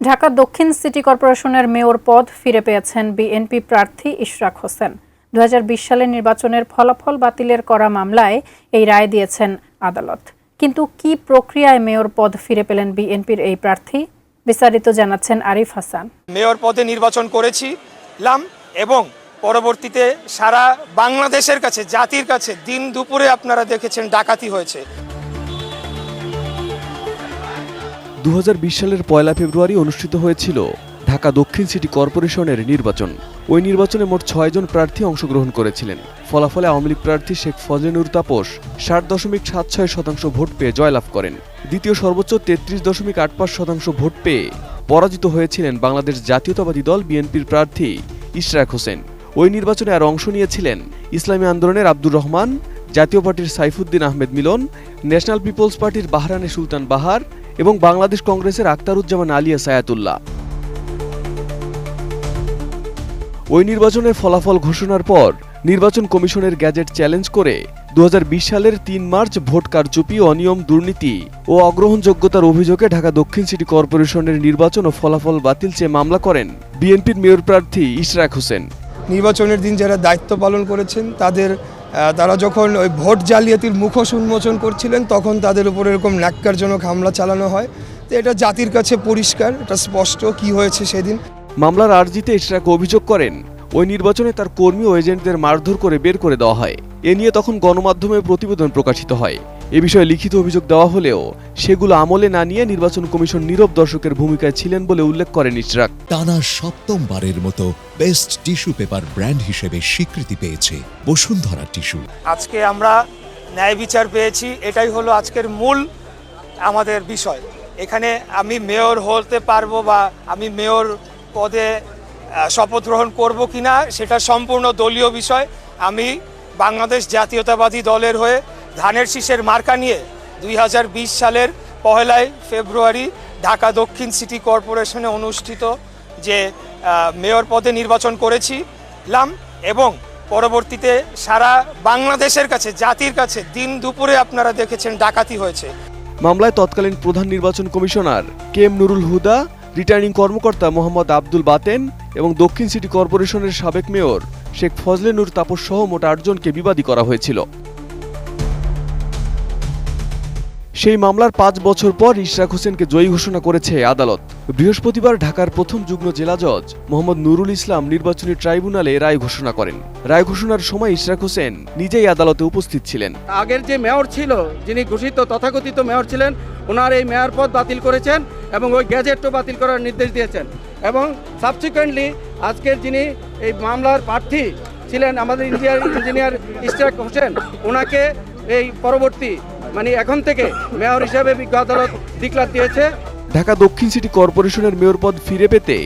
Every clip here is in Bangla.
ঢাকা দক্ষিণ সিটি কর্পোরেশনের মেয়র পদ ফিরে পেয়েছেন বিএনপি প্রার্থী ইশরাক হোসেন। 2020 সালের নির্বাচনের ফলাফল বাতিলের করা মামলায় এই রায় দিয়েছেন আদালত। কিন্তু কি প্রক্রিয়ায় মেয়র পদ ফিরে পেলেন বিএনপির এই প্রার্থী, বিস্তারিত জানাচ্ছেন আরিফ হাসান। মেয়র পদে নির্বাচন করেছিলাম এবং পরবর্তীতে সারা বাংলাদেশের কাছে, জাতির কাছে দিন দুপুরে আপনারা দেখেছেন ডাকাতি হয়েছে। 2020 সালের 1 ফেব্রুয়ারি অনুষ্ঠিত হয়েছিল ঢাকা দক্ষিণ সিটি কর্পোরেশনের নির্বাচন। ওই নির্বাচনে মোট 6 জন প্রার্থী অংশগ্রহণ করেছিলেন। ফলাফলে আওয়ামী লীগ প্রার্থী শেখ ফজলে নূর তাপস 60.76% ভোট পেয়ে জয়লাভ করেন। দ্বিতীয় সর্বোচ্চ 33.85% ভোট পেয়ে পরাজিত হয়েছিলেন বাংলাদেশ জাতীয়তাবাদী দল বিএনপির প্রার্থী ইশরাক হোসেন। ওই নির্বাচনে আর অংশ নিয়েছিলেন ইসলামী আন্দোলনের আব্দুর রহমান, জাতীয় পার্টির সাইফুদ্দিন আহমেদ মিলন, ন্যাশনাল পিপলস পার্টির বাহরানে সুলতান বাহার এবং বাংলাদেশ কংগ্রেসের আখতারুজ্জামান আলিয়া সায়াতুল্লাহ। ওই নির্বাচনের ফলাফল ঘোষণার পর নির্বাচন কমিশনের গ্যাজেট চ্যালেঞ্জ করে 2020 সালের 3 মার্চ ভোট কারচুপি, অনিয়ম, দুর্নীতি ও অগ্রহণযোগ্যতার অভিযোগে ঢাকা দক্ষিণ সিটি কর্পোরেশনের নির্বাচন ও ফলাফল বাতিল চেয়ে মামলা করেন বিএনপির মেয়র প্রার্থী ইশরাক হোসেন। নির্বাচনের দিন যারা দায়িত্ব পালন করেছেন তারা যখন ওই ভোট জালিয়াতির মুখোশ উন্মোচন করছিলেন তখন তাদের উপর এরকম ন্যাক্কারজনক হামলা চালানো হয়। তো এটা জাতির কাছে পরিষ্কার, এটা স্পষ্ট কি হয়েছে সেদিন। মামলার আর্জিতে ইশরাক অভিযোগ করেন ওই নির্বাচনে তার কর্মী ও এজেন্টদের মারধর করে বের করে দেওয়া হয়। এ নিয়ে তখন গণমাধ্যমে প্রতিবেদন প্রকাশিত হয়। এ বিষয়ে লিখিত অভিযোগ দেওয়া হলেও সেগুলো আমলে না নিয়ে নির্বাচন কমিশন নীরব দর্শকের ভূমিকায় ছিলেন বলে উল্লেখ করেন ইশরাক। টানা 7মবারের মতো বেস্ট টিস্যু পেপার ব্র্যান্ড হিসেবে স্বীকৃতি পেয়েছে বসুন্ধরা টিস্যু। আজকে আমরা ন্যায় বিচার পেয়েছি, এটাই হলো আজকের মূল আমাদের বিষয়। এখানে আমি মেয়র হতে পারবো বা আমি মেয়র পদে শপথ গ্রহণ করবো কিনা সেটা সম্পূর্ণ দলীয় বিষয়। আমি বাংলাদেশ জাতীয়তাবাদী দলের হয়ে ধানের শীষের মার্কা নিয়ে 2020 সালের 1 ফেব্রুয়ারি ঢাকা দক্ষিণ সিটি কর্পোরেশনে অনুষ্ঠিত যে মেয়র পদে নির্বাচন করেছিলাম এবং পরবর্তীতে সারা বাংলাদেশের কাছে, জাতির কাছে দিন দুপুরে আপনারা দেখেছেন ডাকাতি হয়েছে। মামলায় তৎকালীন প্রধান নির্বাচন commissioner KM Nurul Huda, returning কর্মকর্তা মোহাম্মদ আব্দুল বাতেন এবং দক্ষিণ সিটি কর্পোরেশনের সাবেক মেয়র শেখ ফজলে নূর তাপস সহ মোট 8 জনকে বিবাদী করা হয়েছিল। সেই মামলার 5 বছর পর ইশরাক হোসেনকে জয়ী ঘোষণা করেছে আদালত। বৃহস্পতিবার ঢাকার প্রথম যুগ্ম জেলা জজ মোহাম্মদ নুরুল ইসলাম নির্বাচনী ট্রাইব্যুনালে রায় ঘোষণা করেন। রায় ঘোষণার সময় ইশরাক হোসেন নিজেই আদালতে উপস্থিত ছিলেন। আগের যে মেয়র ছিল, যিনি ঘোষিত তথাকথিত মেয়র ছিলেন, ওনার এই মেয়র পদ বাতিল করেছেন এবং ওই গ্যাজেটও বাতিল করার নির্দেশ দিয়েছেন। এবং সাবসিকুয়েন্টলি আজকের যিনি এই মামলার প্রার্থী ছিলেন আমাদের ইঞ্জিনিয়ার ইশরাক হোসেন, ওনাকে এই পরবর্তী এখন থেকে মেয়র হিসাবে বিজ্ঞ আদালত ডিক্লার দিয়েছে। ঢাকা দক্ষিণ সিটি কর্পোরেশনের মেয়র পদ ফিরে পেতে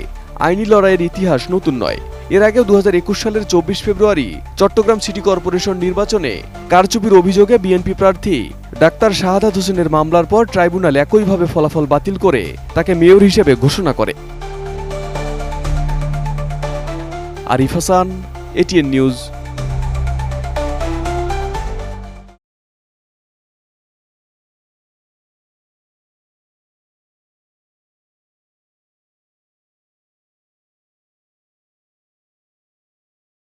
আইনি লড়াইয়ের ইতিহাস নতুন নয়। এর আগেও 2021 সালের 24 ফেব্রুয়ারি চট্টগ্রাম সিটি কর্পোরেশন নির্বাচনে কারচুপির অভিযোগে বিএনপি প্রার্থী ডাক্তার শাহাদাত হোসেনের মামলার পর ট্রাইব্যুনাল একইভাবে ফলাফল বাতিল করে তাকে মেয়র হিসেবে ঘোষণা করে। Arif Hasan, ATN news.